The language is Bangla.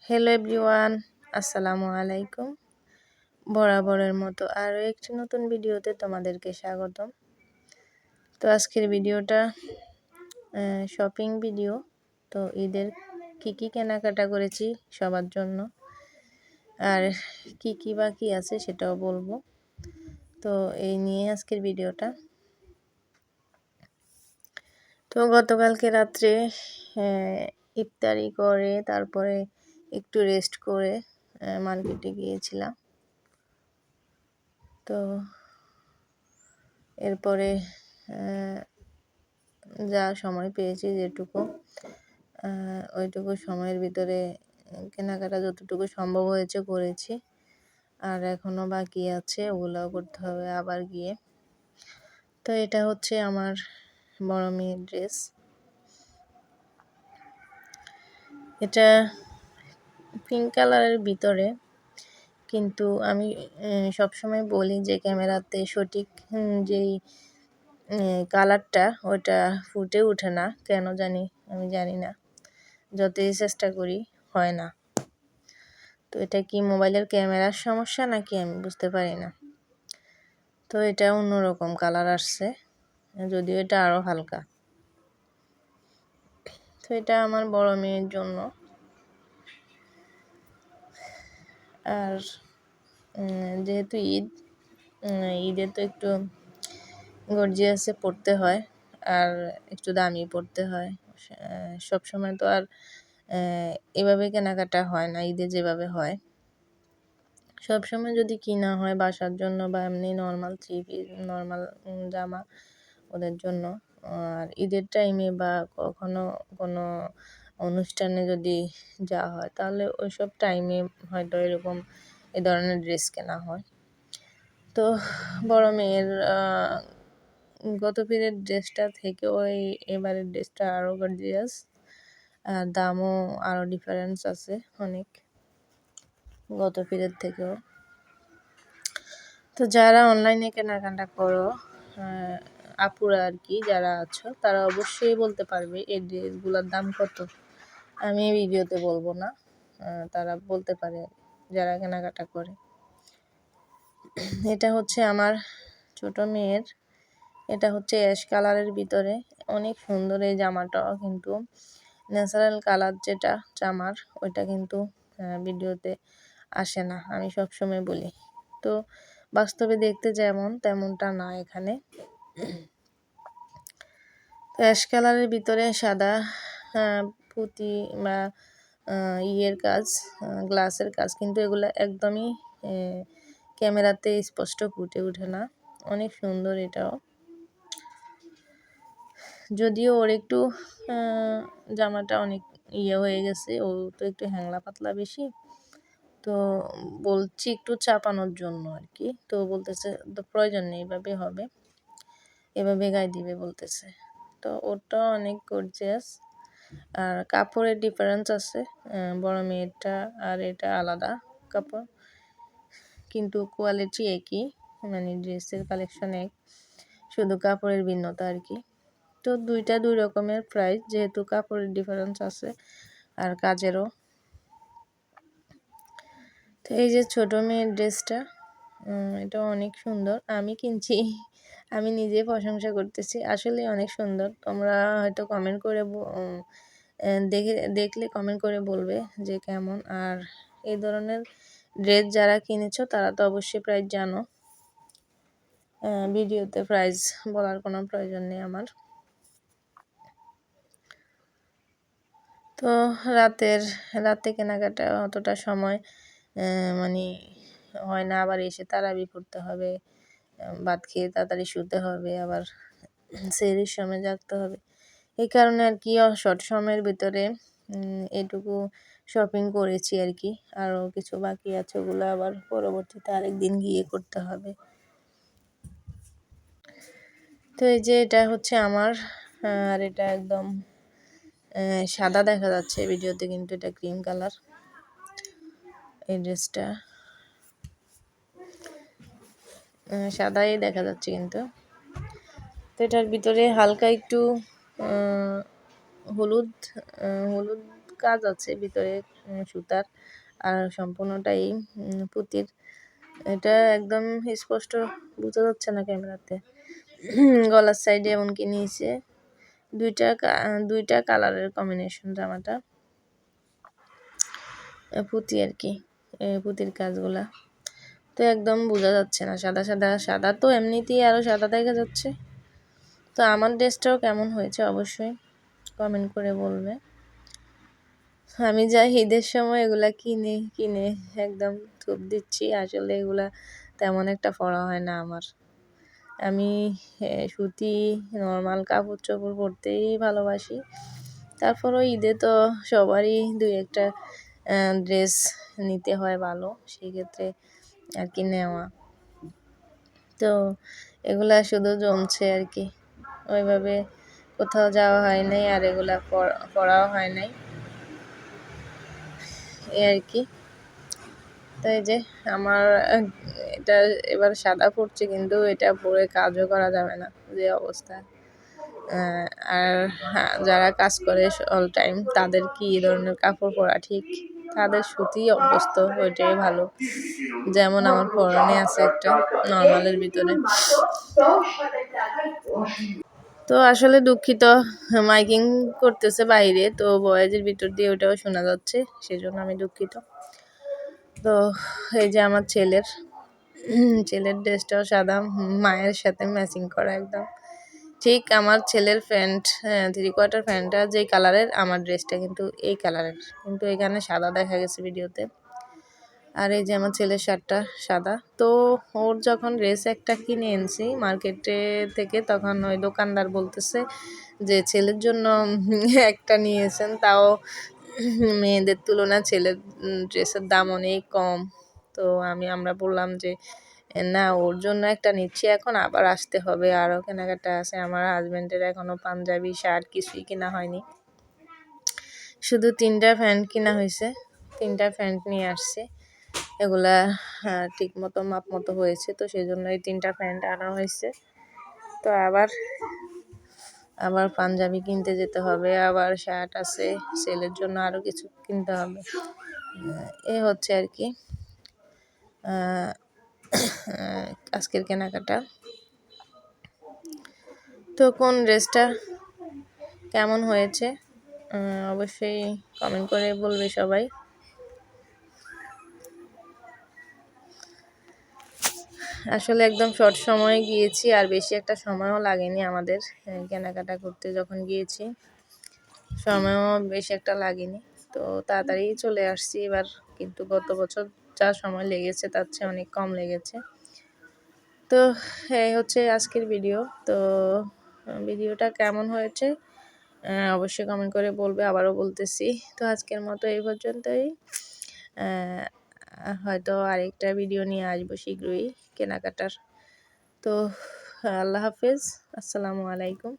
হ্যালো এভরিওয়ান, আসসালামু আলাইকুম। বরাবরের মতো আরও একটি নতুন ভিডিওতে তোমাদেরকে স্বাগতম। তো আজকের ভিডিওটা শপিং ভিডিও। তো ঈদের কি কেনাকাটা করেছি সবার জন্য, আর কি বাকি আছে সেটাও বলবো। তো এই নিয়ে আজকের ভিডিওটা। তো গতকালকে রাত্রে ইফতারি করে তারপরে একটু রেস্ট করে মার্কেটে গিয়েছিলাম। তো এরপরে যা সময় পেয়েছি যেটুকু ওইটুকু সময়ের ভিতরে কেনাকাটা যতটুকু সম্ভব হয়েছে করেছি, আর এখনও বাকি আছে, ওগুলোও করতে হবে আবার গিয়ে। তো এটা হচ্ছে আমার বড় মেয়ের ড্রেস। এটা পিঙ্ক কালারের ভিতরে, কিন্তু আমি সবসময় বলি যে ক্যামেরাতে সঠিক যেই কালারটা ওটা ফুটে ওঠে না, কেন জানি, আমি জানি না, যতই চেষ্টা করি হয় না। তো এটা কি মোবাইলের ক্যামেরার সমস্যা নাকি আমি বুঝতে পারি না। তো এটা অন্যরকম কালার আসছে, যদিও এটা আরও হালকা। তো এটা আমার বড় মেয়ের জন্য। আর যেহেতু ঈদে তো একটু গর্জিয়াসে পড়তে হয়, আর একটু দামি পড়তে হয়। সব সময় তো আর এভাবে কেনাকাটা হয় না ঈদে যেভাবে হয়। সব সময় যদি কিনা হয় বাসার জন্য বা এমনি নর্মাল থ্রি পিস, নর্মাল জামা ওদের জন্য, আর ঈদের টাইমে বা কখনো কোনো অনুষ্ঠানে যদি যাওয়া হয় তাহলে ওইসব টাইমে হয়তো এরকম এই ধরনের ড্রেস কেনা হয়। তো বড় মেয়ের গত পীরের ড্রেসটা থেকে এবারের ড্রেসটা আরও গর্জিয়াস, আর দামও আরও ডিফারেন্স আছে অনেক গত পীরের থেকেও। তো যারা অনলাইনে কেনাকাটা করো, আপুরা আর কি যারা আছো, তারা অবশ্যই বলতে পারবে এই ড্রেসগুলোর দাম কত। আমি এই ভিডিওতে বলবো না, তারা বলতে পারে যারা কেনাকাটা করে। এটা হচ্ছে আমার ছোট মেয়ের, এটা হচ্ছে অ্যাশ কালারের ভিতরে, অনেক সুন্দর এই জামাটাও, কিন্তু ন্যাচারাল কালার যেটা জামার ওইটা কিন্তু ভিডিওতে আসে না, আমি সবসময় বলি। তো বাস্তবে দেখতে যেমন তেমনটা না এখানে। অ্যাশ কালারের ভিতরে সাদা পুঁতি বা ইয়ের কাজ, গ্লাসের কাজ, কিন্তু এগুলো একদমই ক্যামেরাতে স্পষ্ট ফুটে ওঠে না। অনেক সুন্দর এটাও, যদিও ওর একটু জামাটা অনেক হয়ে গেছে, ও তো একটু হ্যাংলা পাতলা বেশি, তো বলছি একটু চাপানোর জন্য আর কি। তো বলতেছে তো প্রয়োজন নেই, এভাবে হবে, এভাবে গায়ে দিবে বলতেছে। তো ওটা অনেক গর্জিয়াস, আর কাপড়ের ডিফারেন্স আছে, বড় মেয়েরটা আর এটা আলাদা কাপড়, কিন্তু কোয়ালিটি একই, মানে ড্রেসের কালেকশন এক, শুধু কাপড়ের ভিন্নতা আর কি। তো দুইটা দুই রকমের প্রাইস, যেহেতু কাপড়ের ডিফারেন্স আছে আর কাজেরও। তো এই যে ছোট মেয়ের ড্রেসটা, এটা অনেক সুন্দর, আমি কিনছি, আমি নিজে প্রশংসা করতেছি, আসলে অনেক সুন্দর। তোমরা হয়তো কমেন্ট করে দেখলে কমেন্ট করে বলবে যে কেমন। আর এই ধরনের ড্রেস যারা কিনেছো তারা তো অবশ্যই প্রাইস জানো, ভিডিওতে প্রাইস বলার কোনো প্রয়োজন নেই আমার। তো রাতে কেনাকাটা অতটা সময় মানে হয় না, আবার এসে তারাবি পড়তে হবে, ভাত খেয়ে তাড়াতাড়ি শুতে হবে, আবার সেহরির সময় জাগতে হবে। এই কারণে আর কি শর্ট সময়ের ভিতরে এটুকু শপিং করেছি আর কি। আরও কিছু বাকি আছে, ওগুলো আবার পরবর্তীতে আরেকদিন গিয়ে করতে হবে। তো এই যে এটা হচ্ছে আমার, আর এটা একদম সাদা দেখা যাচ্ছে ভিডিওতে, কিন্তু এটা ক্রিম কালার এই ড্রেসটা, সাদাই দেখা যাচ্ছে কিন্তু। তো এটার ভিতরে হালকা একটু হলুদ হলুদ কাজ আছে ভিতরে সুতার, আর সম্পূর্ণটাই পুঁতির। এটা একদম স্পষ্ট বোঝা যাচ্ছে না ক্যামেরাতে। গলার সাইডে এমনকি নিচে দুইটা কালারের কম্বিনেশন জামাটা, পুঁতি আর কি, পুঁতির কাজগুলা তো একদম বোঝা যাচ্ছে না, সাদা তো এমনিতেই আরও সাদা দেখা যাচ্ছে। তো আমার ড্রেসটাও কেমন হয়েছে অবশ্যই কমেন্ট করে বলবে। আমি যাই ঈদের সময় এগুলা কিনে একদম থুপ দিচ্ছি, আসলে এগুলা তেমন একটা পরা হয় না আমার। আমি সুতি নর্মাল কাপড় চোপড় পরতেই ভালোবাসি। তারপরও ঈদে তো সবারই দুই একটা ড্রেস নিতে হয় ভালো, সেই ক্ষেত্রে আর কি নেওয়া। তো এগুলা শুধু জমছে আর কি, ওইভাবে কোথাও যাওয়া হয় নাই, আর এগুলা পরাও হয় নাই এই আর কি। তো এই যে আমার এটা এবার সাদা পড়ছে, কিন্তু এটা পরে কাজও করা যাবে না যে অবস্থা। আর যারা কাজ করে অল টাইম তাদের কি এই ধরনের কাপড় পরা ঠিক, তাদের সুতি অভ্যস্ত ওইটাই ভালো। যেমন আমার পরনে আছে একটা নর্মালের ভিতরে। তো আসলে দুঃখিত, মাইকিং করতেছে বাইরে, তো ভয়েসের ভিতর দিয়ে ওটাও শোনা যাচ্ছে, সেজন্য আমি দুঃখিত। তো এই যে আমার ছেলের ড্রেসটাও সাদা, মায়ের সাথে ম্যাচিং করা একদম ঠিক। আমার ছেলের প্যান্ট 3/4 প্যান্টটা যেই কালারের, আমার ড্রেসটা কিন্তু এই কালারের, কিন্তু এখানে সাদা দেখা গেছে ভিডিওতে। আর এই যে আমার ছেলের শার্টটা সাদা। তো ওর যখন ড্রেস একটা কিনে এনেছি মার্কেটে থেকে, তখন ওই দোকানদার বলতেছে যে ছেলের জন্য একটা নিয়েছেন, তাও মেয়েদের তুলনায় ছেলের ড্রেসের দাম অনেক কম। তো আমরা বললাম যে না, ওর জন্য একটা নিচ্ছি, এখন আবার আসতে হবে, আরও কেনাকাটা আছে। আমার হাজব্যান্ডের এখনও পাঞ্জাবি শার্ট কিছুই কেনা হয়নি, শুধু 3টা প্যান্ট কেনা হয়েছে। 3টা প্যান্ট নিয়ে আসছে, এগুলা ঠিক মতো মাপ মতো হয়েছে, তো সেই জন্য এই 3টা প্যান্ট আনা হয়েছে। তো আবার পাঞ্জাবি কিনতে যেতে হবে, আবার শার্ট আছে, ছেলের জন্য আরও কিছু কিনতে হবে। এই হচ্ছে আর কি আজকের কেনাকাটা। তো কোন ড্রেসটা কেমন হয়েছে অবশ্যই কমেন্ট করে বলবে সবাই। আসলে একদম শর্ট সময়ে গিয়েছি, আর বেশি একটা সময়ও লাগেনি আমাদের কেনাকাটা করতে। যখন গিয়েছি সময়ও বেশি একটা লাগেনি, তো তাড়াতাড়ি চলে আসছি এবার। কিন্তু গত বছর যা সময় লেগেছে তার চেয়ে অনেক কম লেগেছে। তো এই হচ্ছে আজকের ভিডিও। তো ভিডিওটা কেমন হয়েছে অবশ্যই কমেন্ট করে বলবে, আবারও বলতেছি। তো আজকের মতো এই পর্যন্তই, হয়তো আরেকটা ভিডিও নিয়ে আসবো শীঘ্রই কেনাকাটার। তো আল্লাহ হাফেজ, আসসালামু আলাইকুম।